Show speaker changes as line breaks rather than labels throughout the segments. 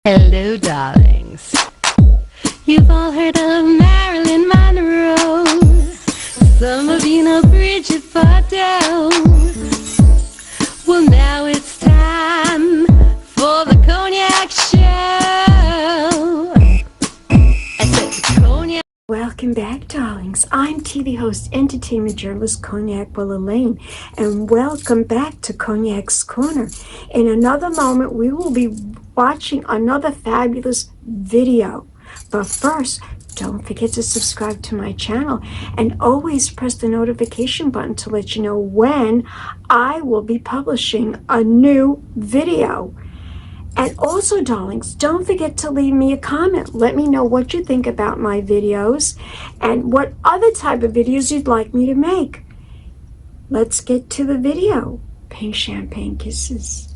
Hello, darlings. You've all heard of Marilyn Monroe. Some of you know Bridget Bardot. Well, now it's time for the Cognac Show. I said Cognac.
Welcome back, darlings. I'm TV host, entertainment journalist Cognac Wellerlane, and welcome back to Cognac's Corner. In another moment, we will be watching another fabulous video. But first, don't forget to subscribe to my channel and always press the notification button to let you know when I will be publishing a new video. And also, darlings, don't forget to leave me a comment. Let me know what you think about my videos and what other type of videos you'd like me to make. Let's get to the video. Pink champagne kisses.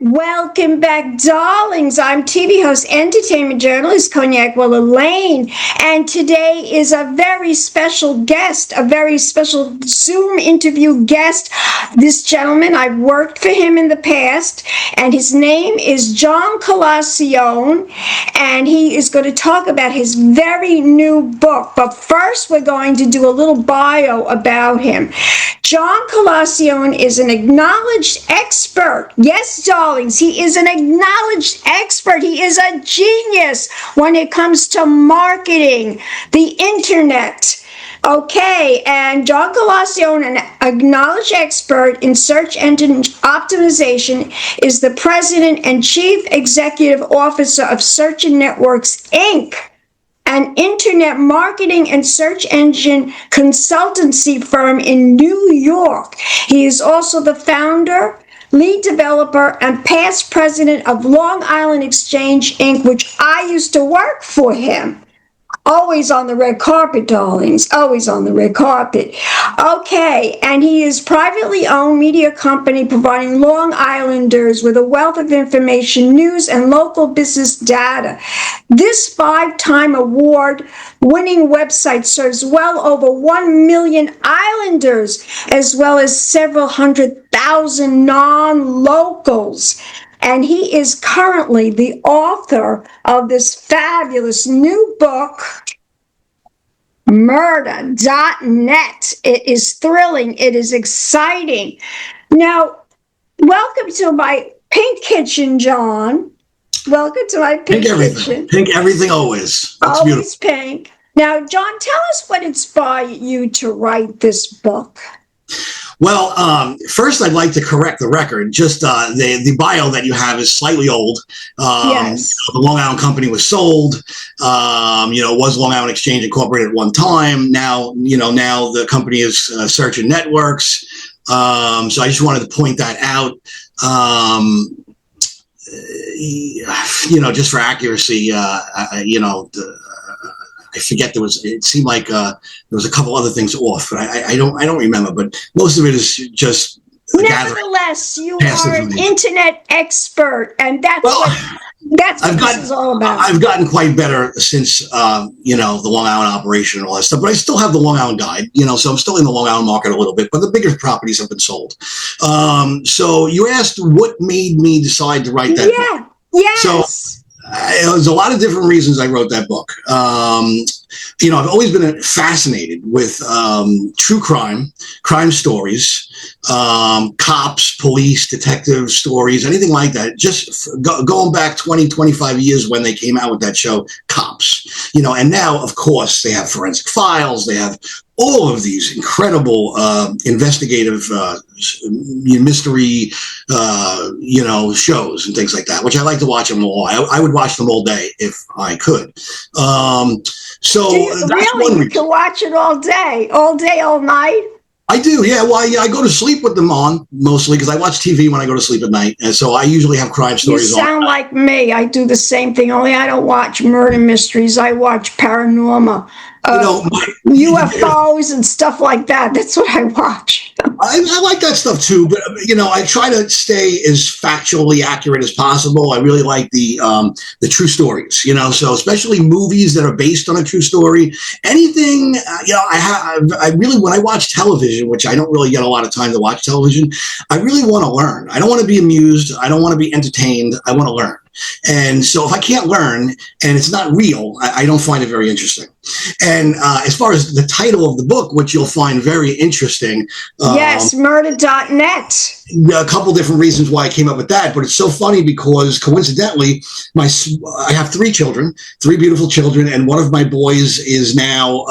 Welcome back, darlings. I'm TV host, entertainment journalist Cognac Wellerlane, and today is a very special guest, a very special Zoom interview guest. This gentleman, I've worked for him in the past, and his name is John Colascione, and he is going to talk about his very new book. But first, we're going to do a little bio about him. John Colascione is an acknowledged expert. Yes, darlings, he is an acknowledged expert. He is a genius when it comes to marketing, the internet. Okay, and John Colascione, an acknowledged expert in search engine optimization, is the president and chief executive officer of Search and Networks, Inc., an internet marketing and search engine consultancy firm in New York. He is also the founder, lead developer, and past president of Long Island Exchange, Inc., which I used to work for him. Always on the red carpet, darlings, always on the red carpet. Okay, and he is privately owned media company providing Long Islanders with a wealth of information, news, and local business data. This 5-time award-winning website serves well over 1 million Islanders, as well as several 100,000 non-locals. And he is currently the author of this fabulous new book, Murder.net. It is thrilling. It is exciting. Now, welcome to my pink kitchen, John. Welcome to my pink kitchen.
Pink everything always. That's
always
beautiful.
Pink. Now, John, tell us what inspired you to write this book.
Well, first I'd like to correct the record. Just the bio that you have is slightly old.
Yes.
The Long Island company was sold. Was Long Island Exchange Incorporated at one time. Now the company is Search and Networks. So I just wanted to point that out. Just for accuracy, I forget it seemed like there was a couple other things off, but I don't remember. But most of it is just.
Nevertheless, you are an internet expert, and that's what this is all about.
I've gotten quite better since the Long Island operation and all that stuff. But I still have the Long Island Guide, so I'm still in the Long Island market a little bit. But the bigger properties have been sold. So you asked what made me decide to write that book.
Yes.
So there's a lot of different reasons I wrote that book. I've always been fascinated with true crime stories, cops, police, detective stories, anything like that. Just going back 20, 25 years when they came out with that show, Cops. And now, of course, they have Forensic Files. They have all of these incredible investigative mystery, shows and things like that, which I like to watch them all. I would watch them all day if I could. So that's
really? You can watch it all day, all night?
I do, yeah. Well, I go to sleep with them on mostly because I watch TV when I go to sleep at night, and so I usually have crime stories
You sound like me. I do the same thing, only I don't watch murder mysteries. I watch paranormal, UFOs and stuff like that. That's what I watch.
I like that stuff too, but I try to stay as factually accurate as possible. I really like the true stories, so especially movies that are based on a true story. Anything, I really, when I watch television, which I don't really get a lot of time to watch television, I really want to learn. I don't want to be amused. I don't want to be entertained. I want to learn. And so if I can't learn and it's not real, I don't find it very interesting. And as far as the title of the book, which you'll find very interesting.
Yes, murder.net.
A couple different reasons why I came up with that, but it's so funny because coincidentally, I have 3 children, 3 beautiful children, and one of my boys is now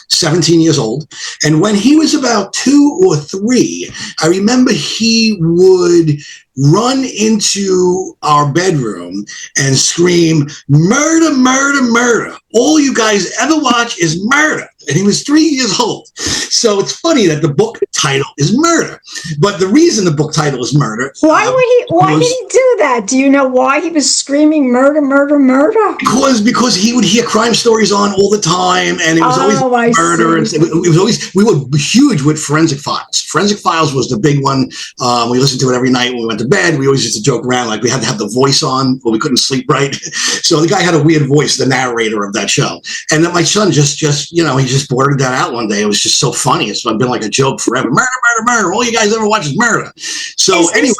17 years old. And when he was about 2 or 3, I remember he would run into our bedroom and scream, "Murder, murder, murder. All you guys ever watch is murder." And he was 3 years old. So it's funny that the book title is Murder. But the reason the book title is Murder.
Why did he do that? Do you know why he was screaming murder, murder, murder?
Because he would hear crime stories on all the time, and it was always murder. And it was always, we were huge with Forensic Files. Forensic Files was the big one. We listened to it every night when we went to bed. We always used to joke around like we had to have the voice on or we couldn't sleep right. So the guy had a weird voice, the narrator of that show. And then my son just he just blurted that out one day. It was just so funny. It's been like a joke forever. Murder, murder, murder. All you guys ever watch is murder. So
is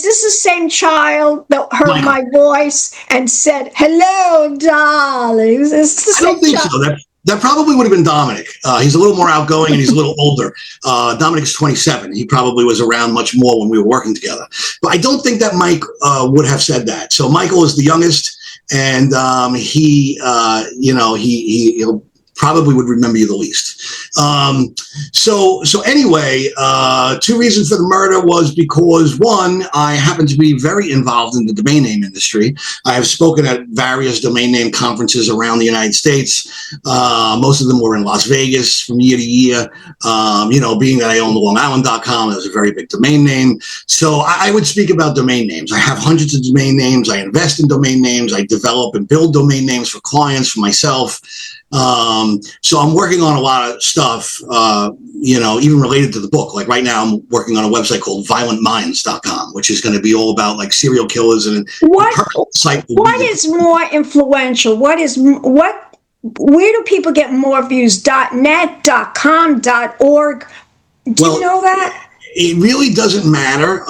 this the same child that heard my voice and said, "Hello, darling"? Is this the same
I don't think
child?
so. That probably would have been Dominic. He's a little more outgoing and he's a little older. Dominic's 27. He probably was around much more when we were working together. But I don't think that Mike would have said that. So Michael is the youngest, and he'll probably would remember you the least. So anyway, 2 reasons for the murder was because, one, I happen to be very involved in the domain name industry. I have spoken at various domain name conferences around the United States. Most of them were in Las Vegas from year to year. Being that I own the LongIsland.com, it was a very big domain name. So I would speak about domain names. I have hundreds of domain names. I invest in domain names. I develop and build domain names for clients, for myself. So I'm working on a lot of stuff, even related to the book. Like right now I'm working on a website called violentminds.com, which is going to be all about like serial killers and
what is more influential? Where do people get more views? .net, .com, .org? Do you know that?
It really doesn't matter.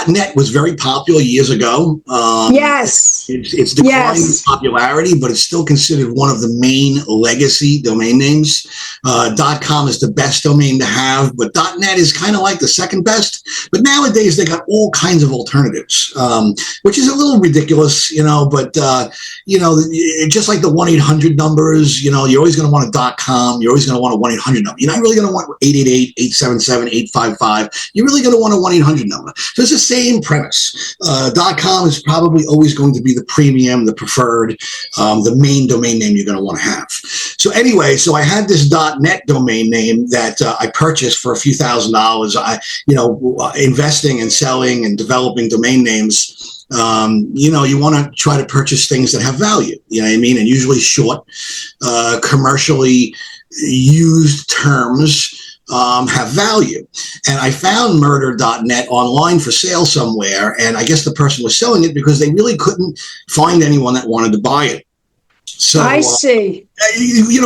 .net was very popular years ago.
Yes.
It's declined in popularity, but it's still considered one of the main legacy domain names. .com is the best domain to have, but .net is kind of like the second best. But nowadays they got all kinds of alternatives, which is a little ridiculous, but just like the 1-800 numbers, you're always going to want a .com. You're always going to want a 1-800 number. You're not really going to want 888-877-855. You're really going to want a 1-800 number. So it's the same premise. .com is probably always going to be the premium, the preferred, the main domain name you're going to want to have. So anyway, I had this .net domain name that I purchased for a few $1,000s. Investing and selling and developing domain names. You want to try to purchase things that have value. You know what I mean? And usually short, commercially used terms have value. And I found murder.net online for sale somewhere. And I guess the person was selling it because they really couldn't find anyone that wanted to buy it. So
I see.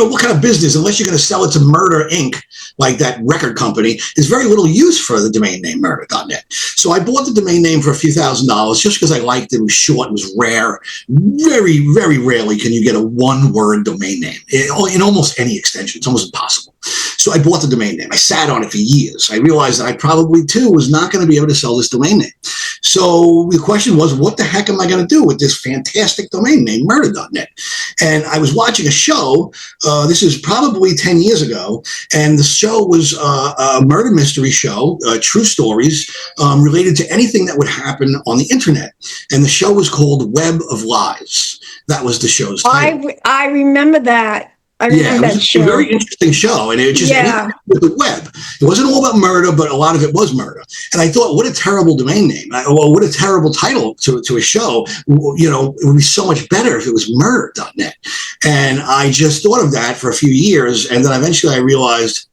What kind of business, unless you're going to sell it to Murder Inc., like that record company, is very little use for the domain name murder.net. So I bought the domain name for a few $1,000s just because I liked it. It was short, it was rare. Very, very rarely can you get a one-word domain name in almost any extension. It's almost impossible. So I bought the domain name. I sat on it for years. I realized that I probably, too, was not going to be able to sell this domain name. So the question was, what the heck am I going to do with this fantastic domain name, murder.net? And I was watching a show. This is probably 10 years ago. And the show was a murder mystery show, true stories related to anything that would happen on the internet. And the show was called Web of Lies. That was the show's title.
I remember that. I
Yeah,
remember
it
that
was
show.
a very interesting show, and it just
Yeah.
with the web. It wasn't all about murder, but a lot of it was murder. And I thought, what a terrible domain name! Well, what a terrible title to a show. You know, it would be so much better if it was murder.net. And I just thought of that for a few years, and then eventually I realized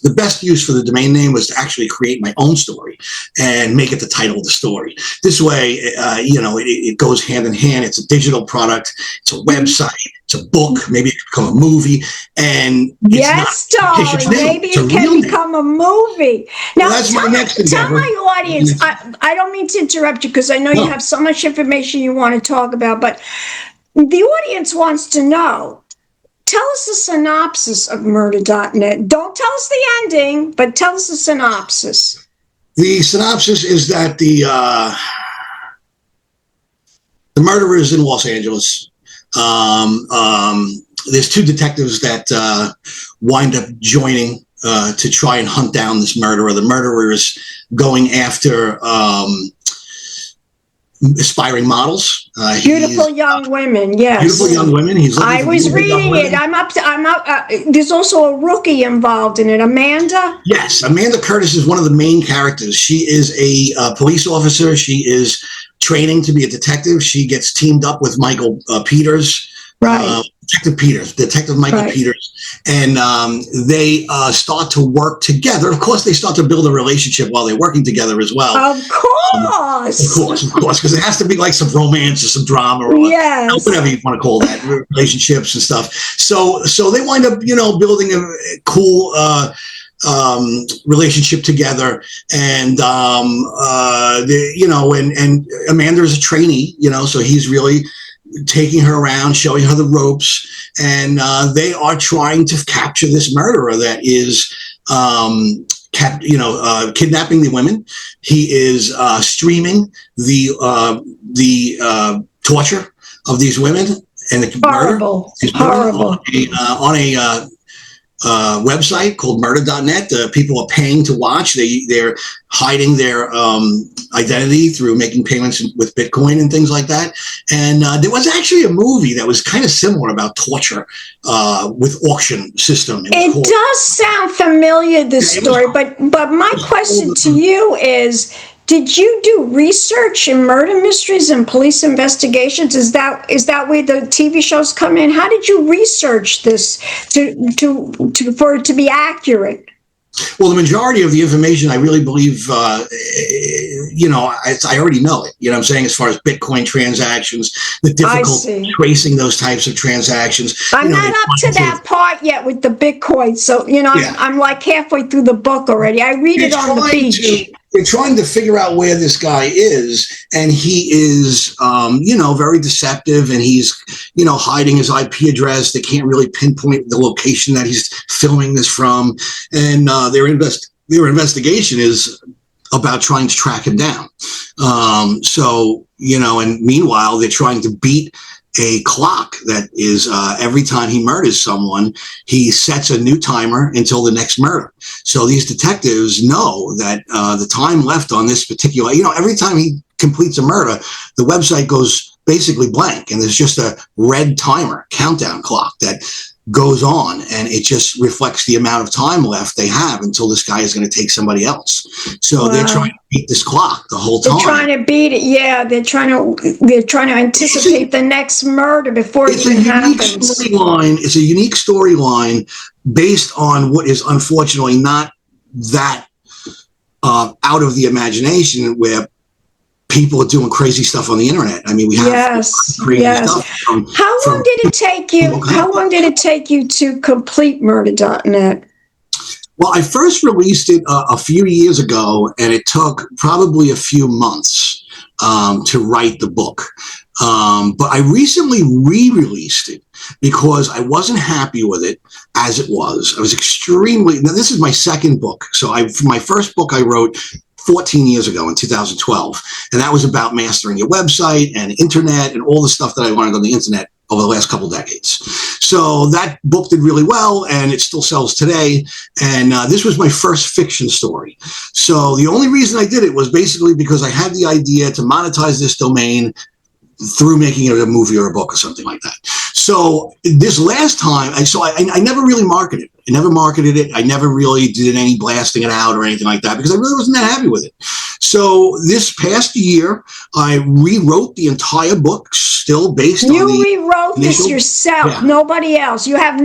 the best use for the domain name was to actually create my own story and make it the title of the story. This way, you know, it goes hand in hand. It's a digital product. It's a website. It's a book. Maybe it can become a movie. And
yes, darling, maybe it can become a movie. Now,
well, that's my next endeavor.
Tell my audience, I don't mean to interrupt you because I know you have so much information you want to talk about, but the audience wants to know. Tell us the synopsis of murder.net. Don't tell us the ending, but tell us the synopsis.
The synopsis is that the murderer is in Los Angeles. There's two detectives that wind up joining to try and hunt down this murderer. The murderer is going after aspiring models,
beautiful young women. Yes,
beautiful young women.
I was reading it. I'm up. There's also a rookie involved in it, Amanda.
Yes, Amanda Curtis is one of the main characters. She is a police officer. She is training to be a detective. She gets teamed up with Michael Peters.
Right.
Detective Michael Peters, and they start to work together. Of course, they start to build a relationship while they're working together as well.
Of course,
because it has to be like some romance or some drama or whatever you want to call that, relationships and stuff. So they wind up, you know, building a cool relationship together, and you know, and Amanda is a trainee, you know, so he's really taking her around, showing her the ropes, and they are trying to capture this murderer that is, kidnapping the women. He is streaming the torture of these women and the
horrible
on a website called murder.net. People are paying to watch. They're hiding their identity through making payments with Bitcoin and things like that. And there was actually a movie that was kind of similar about torture with auction system.
It does sound familiar, this story, but my question to you is, did you do research in murder mysteries and police investigations? Is that where the TV shows come in? How did you research this for it to be accurate?
Well, the majority of the information, I really believe, you know, I already know it. You know what I'm saying? As far as Bitcoin transactions, the difficulty tracing those types of transactions.
I'm not up to that part yet with the Bitcoin. So, you know, I'm like halfway through the book already. I read it on the beach.
They're trying to figure out where this guy is, and he is, you know, very deceptive, and he's, you know, hiding his IP address. They can't really pinpoint the location that he's filming this from, and their investigation is about trying to track him down. So, you know, and meanwhile, they're trying to beat a clock that is every time he murders someone, he sets a new timer until the next murder. So these detectives know that the time left on this particular, you know, every time he completes a murder, the website goes basically blank, and there's just a red timer countdown clock that goes on, and it just reflects the amount of time left they have until this guy is going to take somebody else. So they're trying to beat this clock the whole time.
They're trying to beat it. Yeah, they're trying to anticipate the next murder before it even happens.
It's a unique storyline based on what is unfortunately not that out of the imagination, where people are doing crazy stuff on the internet. I mean, we have crazy stuff.
How long did it take you? How long did it take you to complete murder.net?
Well, I first released it a few years ago, and it took probably a few months to write the book. But I recently re-released it because I wasn't happy with it as it was. I was now this is my second book. So for my first book I wrote 14 years ago in 2012. And that was about mastering your website and internet and all the stuff that I learned on the internet over the last couple decades. So that book did really well, and it still sells today. And this was my first fiction story. So the only reason I did it was basically because I had the idea to monetize this domain through making it a movie or a book or something like that. So this last time, I never really marketed it. I never marketed it. I never really did any blasting it out or anything like that because I really wasn't that happy with it. So this past year, I rewrote the entire book, still based on the...
You rewrote this yourself,
yeah.
Nobody else. You have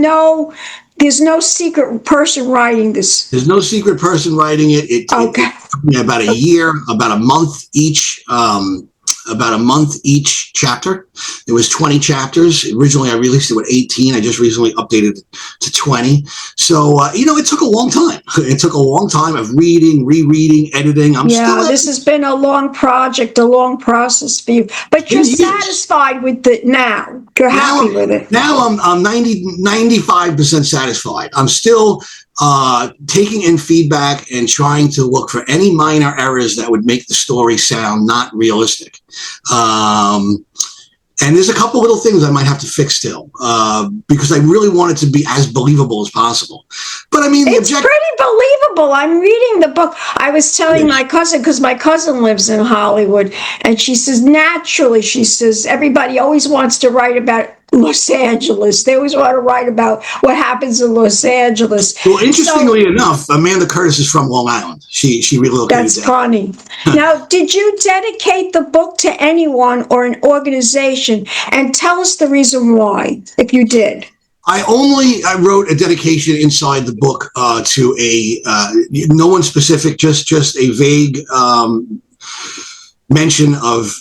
there's no secret person writing this.
There's no secret person writing it. It took me about a year, about a month each chapter. It was 20 chapters. Originally, I released it with 18. I just recently updated it to 20. So, it took a long time. It took a long time of reading, rereading, editing.
This has been a long project, a long process for you. But you're satisfied with it now. You're happy with it.
Now I'm 95% satisfied. I'm still taking in feedback and trying to look for any minor errors that would make the story sound not realistic. And there's a couple little things I might have to fix still, because I really want it to be as believable as possible. But I mean,
it's pretty believable. I'm reading the book. I was telling my cousin, because my cousin lives in Hollywood, and she says, naturally, everybody always wants to write about Los Angeles. They always want to write about what happens in Los Angeles.
Well, interestingly enough, Amanda Curtis is from Long Island. She relocated.
That's funny. Now, did you dedicate the book to anyone or an organization? And tell us the reason why, if you did.
I wrote a dedication inside the book to no one specific, just a vague mention of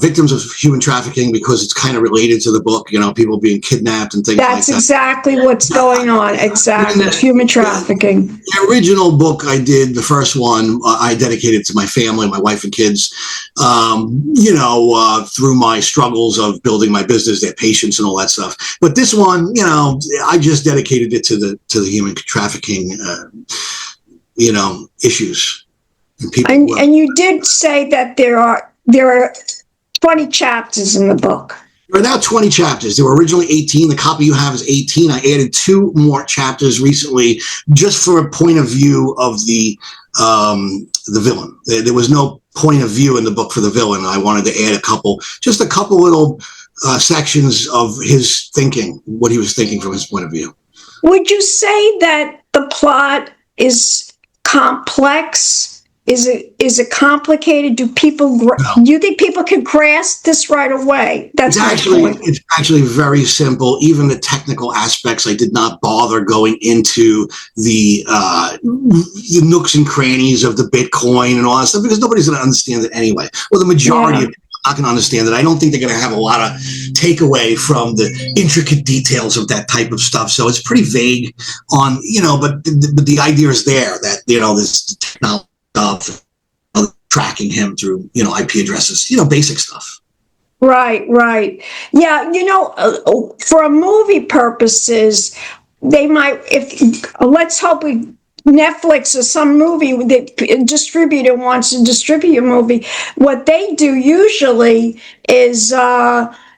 victims of human trafficking, because it's kind of related to the book, people being kidnapped and things like that.
That's exactly what's going on. Exactly. Human trafficking.
The original book I did, the first one, I dedicated to my family, my wife and kids, through my struggles of building my business, their patience and all that stuff. But this one, I just dedicated it to the human trafficking, issues.
And you did say that there are 20 chapters in the book.
There are now 20 chapters. There were originally 18. The copy you have is 18. I added 2 more chapters recently, just for a point of view of the villain. There was no point of view in the book for the villain. I wanted to add a couple little sections of his thinking, what he was thinking from his point of view.
Would you say that the plot is complex? Is it complicated? Do you think people can grasp this right away? That's
it's actually very simple. Even the technical aspects, I did not bother going into the nooks and crannies of the Bitcoin and all that stuff, because nobody's going to understand it anyway. Well, the majority of people are not going to understand it. I don't think they're going to have a lot of takeaway from the intricate details of that type of stuff. So it's pretty vague on, but the idea is there that, this technology of tracking him through, IP addresses, basic stuff.
Right. Yeah, for movie purposes, they might, let's hope Netflix or some movie, the distributor wants to distribute a movie, what they do usually is,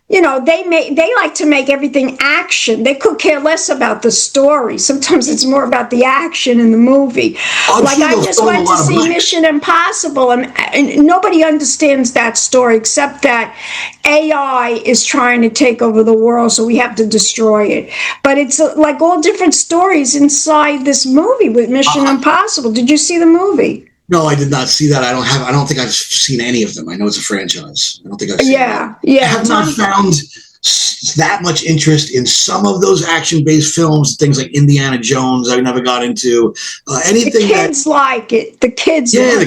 they like to make everything action. They could care less about the story. Sometimes it's more about the action in the movie. I just went to see Mission Impossible, and nobody understands that story except that AI is trying to take over the world, so we have to destroy it. But it's like all different stories inside this movie with Mission Impossible. Did you see the movie?
No, I did not see that. I don't think I've seen any of them. I know it's a franchise. I don't think I've seen
Yeah.
I have not found that much interest in some of those action-based films, things like Indiana Jones. I never got into anything.
The kids like it. The kids love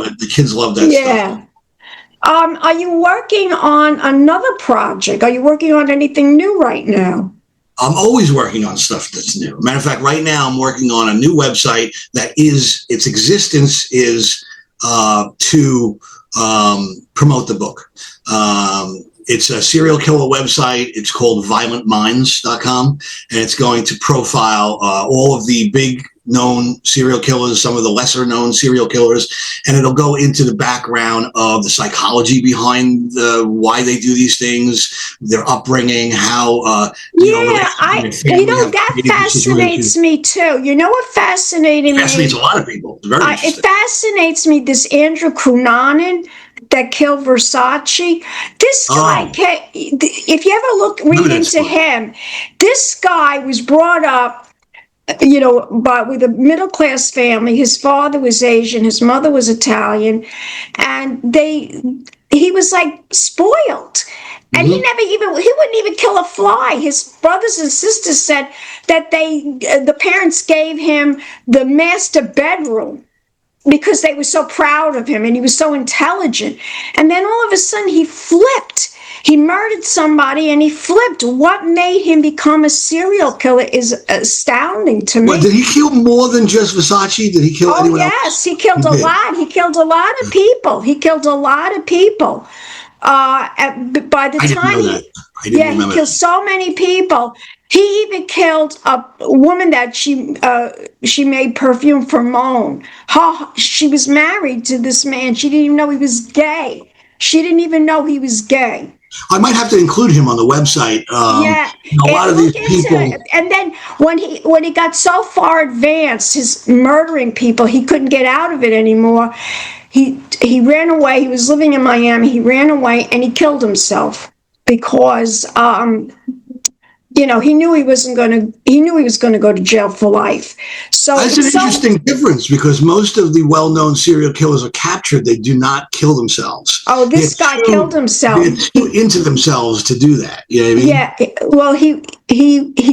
it. The kids love that stuff.
Are you working on another project? Are you working on anything new right now?
I'm always working on stuff that's new. Matter of fact, right now I'm working on a new website that its existence is to promote the book. It's a serial killer website. It's called violentminds.com, and it's going to profile all of the big known serial killers, some of the lesser known serial killers, and it'll go into the background of the psychology behind why they do these things, their upbringing, how
that fascinates me too. You know what fascinates me?
It fascinates a lot of people. It's very interesting.
It fascinates me, this Andrew Cunanan. that killed Versace. This guy, if you ever read into him, this guy was brought up, but with a middle class family. His father was Asian, his mother was Italian, and he was like spoiled. And he wouldn't even kill a fly. His brothers and sisters said that the parents gave him the master bedroom because they were so proud of him and he was so intelligent. And then all of a sudden he flipped. He murdered somebody and he flipped. What made him become a serial killer is astounding to me.
Well, did he kill more than just Versace? Did he kill anyone else?
Yes, he killed a lot. He killed a lot of people. By the time he killed so many people. He even killed a woman that she made perfume for Moan. She was married to this man. She didn't even know he was gay.
I might have to include him on the website. A lot of these people.
And then when he got so far advanced, his murdering people, he couldn't get out of it anymore. He ran away. He was living in Miami. He ran away and he killed himself because he knew he was going to go to jail for life. So
that's an interesting difference because most of the well-known serial killers are captured. They do not kill themselves.
Oh, this guy killed himself.
They're too into themselves to do that. You know what I mean?
Yeah. Well, he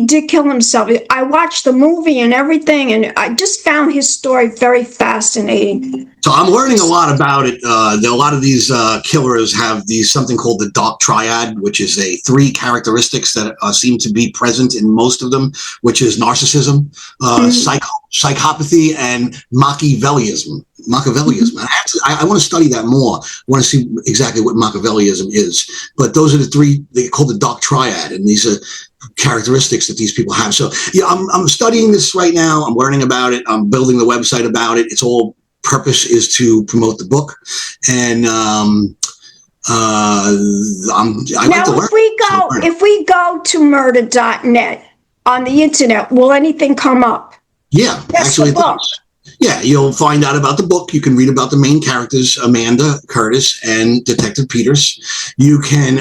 did kill himself. I watched the movie and everything, and I just found his story very fascinating.
So I'm learning a lot about it. A lot of these killers have something called the dark triad, which is 3 characteristics that seem to be present in most of them, which is narcissism, psychopathy, and Machiavellism. I want to study that more. I want to see exactly what Machiavellism is. But those are the 3 they call the dark triad, and these are characteristics that these people have. So yeah, I'm studying this right now. I'm learning about it. I'm building the website about it. It's all purpose is to promote the book, and
if we go to murder.net on the internet, will anything come up?
Yeah, actually it does. Yeah, you'll find out about the book. You can read about the main characters, Amanda, Curtis, and Detective Peters. You can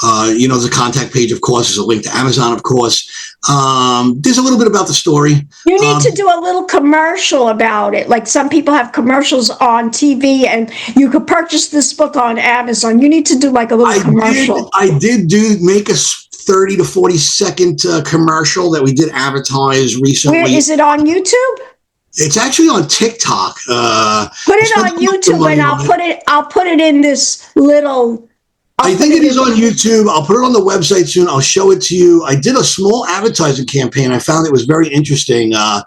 there's a contact page, of course. There's a link to Amazon, of course. There's a little bit about the story.
You need to do a little commercial about it. Like some people have commercials on TV, and you could purchase this book on Amazon. You need to do like a little commercial.
I did make a 30 to 40 second commercial that we did advertise recently.
Where is it on YouTube?
It's actually on TikTok.
Put it on YouTube, and I'll put it in this little.
I think it is on YouTube. I'll put it on the website soon. I'll show it to you. I did a small advertising campaign. I found it was very interesting. I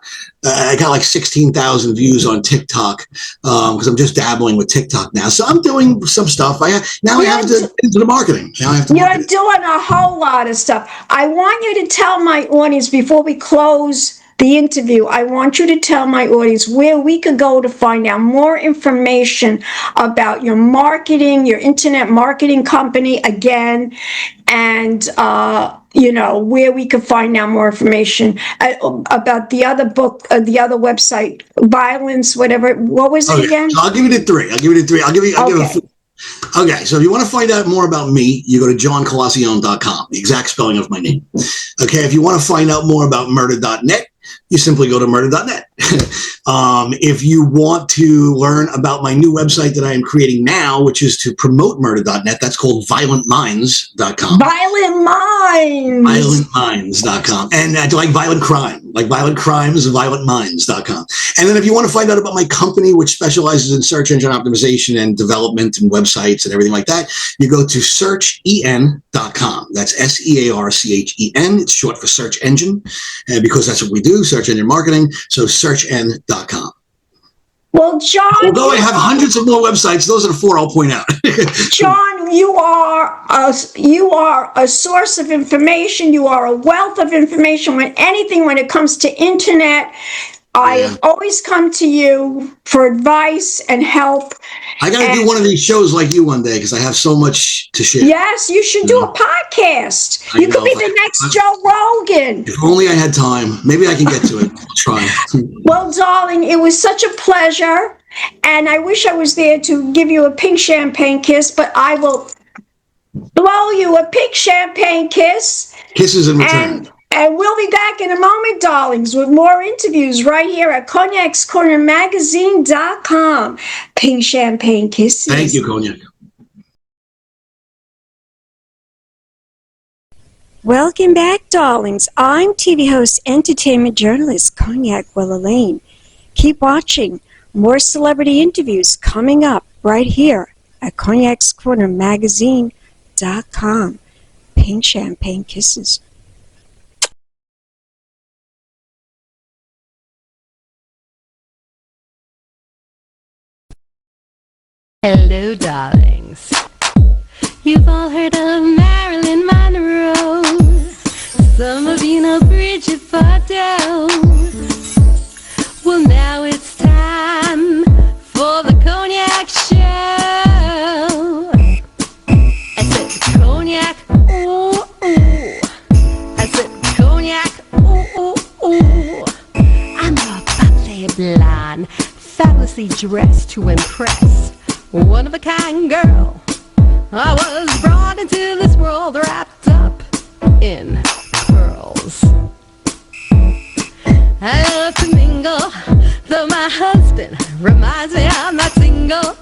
got like 16,000 views on TikTok because I'm just dabbling with TikTok now. So I'm doing some stuff. I have to into the marketing.
You're doing a whole lot of stuff. I want you to tell my audience before we close the interview, I want you to tell my audience where we could go to find out more information about your marketing, your internet marketing company again, and where we could find out more information about the other book, the other website, violence, whatever. What was it again?
I'll give you the 3. I'll give you 4. Okay, so if you want to find out more about me, you go to johncolascione.com, the exact spelling of my name. Okay, if you want to find out more about murder.net, you simply go to murder.net. If you want to learn about my new website that I am creating now, which is to promote murder.net, that's called violentminds.com.
Violent Minds!
Violentminds.com. And like violent crime, like violent crimes, violentminds.com. And then if you want to find out about my company, which specializes in search engine optimization and development and websites and everything like that, you go to searchen.com. That's SEARCHEN. It's short for search engine, because that's what we do, search engine marketing. So searchen.com.
Well, John,
although I have hundreds of more websites, those are the 4 I'll point out.
John, you are a source of information. You are a wealth of information when it comes to internet. I always come to you for advice and help.
I got to do one of these shows like you one day because I have so much to share.
Yes, you should do a podcast. You could be the next Joe Rogan.
If only I had time. Maybe I can get to it. I'll try.
Well, darling, it was such a pleasure. And I wish I was there to give you a pink champagne kiss, but I will blow you a pink champagne kiss.
Kisses in return.
And we'll be back in a moment, darlings, with more interviews right here at cognacscornermagazine.com. Pink champagne kisses.
Thank you, Cognac.
Welcome back, darlings. I'm TV host, entertainment journalist, Cognac Wellerlane. Keep watching. More celebrity interviews coming up right here at cognacscornermagazine.com. Pink champagne kisses.
Hello, darlings. You've all heard of Marilyn Monroe. Some of you know Bridget Bardot. Well, now it's time for the Cognac Show. I said Cognac, ooh, ooh. I said Cognac, ooh, ooh, ooh. I'm a bubbly blonde, fabulously dressed to impress. One of a kind girl. I was brought into this world wrapped up in pearls. I love to mingle, though my husband reminds me I'm not single.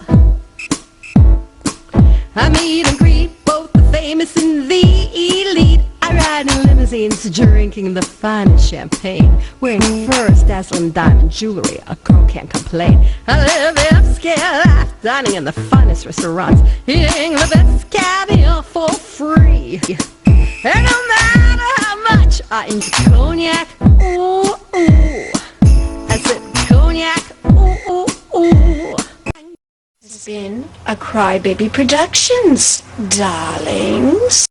I meet and greet both the famous and the elite. I ride in limousines, drinking the finest champagne, wearing furs, dazzling diamond jewelry. A girl can't complain. I live the upscale life, dining in the finest restaurants, eating the best caviar for free. And no matter how much I into cognac, ooh, ooh. I said cognac, ooh, ooh, ooh. It's been a Crybaby Productions, darlings.